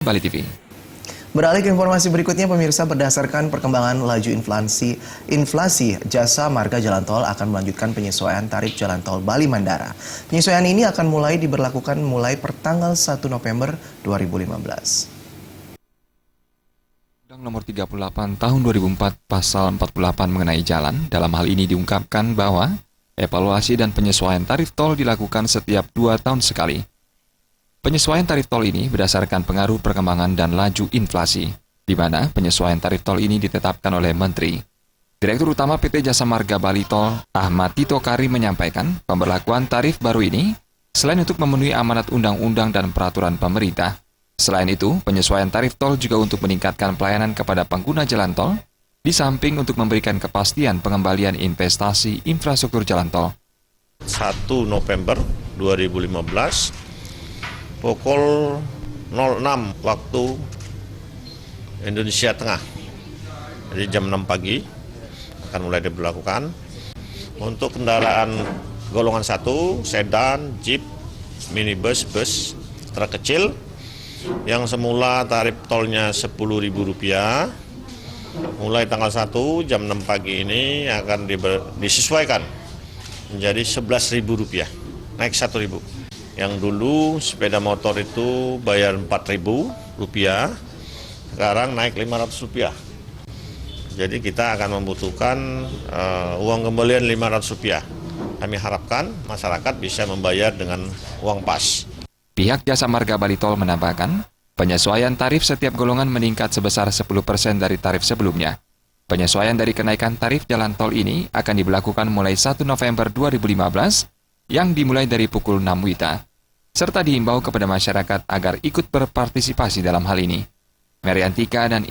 Bali TV. Beralih ke informasi berikutnya, pemirsa, berdasarkan perkembangan laju inflasi Jasa Marga Jalan Tol akan melanjutkan penyesuaian tarif Jalan Tol Bali Mandara. Penyesuaian ini akan mulai diberlakukan mulai pertanggal 1 November 2015. Undang Nomor 38 Tahun 2004 Pasal 48 mengenai jalan, dalam hal ini diungkapkan bahwa evaluasi dan penyesuaian tarif tol dilakukan setiap 2 tahun sekali. Penyesuaian tarif tol ini berdasarkan pengaruh perkembangan dan laju inflasi, di mana penyesuaian tarif tol ini ditetapkan oleh Menteri. Direktur Utama PT Jasa Marga Bali Tol, Ahmad Tito Kari, menyampaikan pemberlakuan tarif baru ini selain untuk memenuhi amanat undang-undang dan peraturan pemerintah. Selain itu, penyesuaian tarif tol juga untuk meningkatkan pelayanan kepada pengguna jalan tol, di samping untuk memberikan kepastian pengembalian investasi infrastruktur jalan tol. 1 November 2015 pukul 06 waktu Indonesia Tengah, jadi jam 6 pagi akan mulai diberlakukan untuk kendaraan golongan 1, sedan, jeep, minibus, bus, truk kecil yang semula tarif tolnya Rp10.000, mulai tanggal 1 jam 6 pagi ini akan disesuaikan menjadi Rp11.000, naik Rp1.000. Yang dulu sepeda motor itu bayar Rp4.000, sekarang naik Rp500. Jadi kita akan membutuhkan uang kembalian Rp500. Kami harapkan masyarakat bisa membayar dengan uang pas. Pihak Jasa Marga Bali Tol menambahkan, penyesuaian tarif setiap golongan meningkat sebesar 10% dari tarif sebelumnya. Penyesuaian dari kenaikan tarif jalan tol ini akan diberlakukan mulai 1 November 2015 yang dimulai dari pukul 6 WITA, serta diimbau kepada masyarakat agar ikut berpartisipasi dalam hal ini. Meriantika dan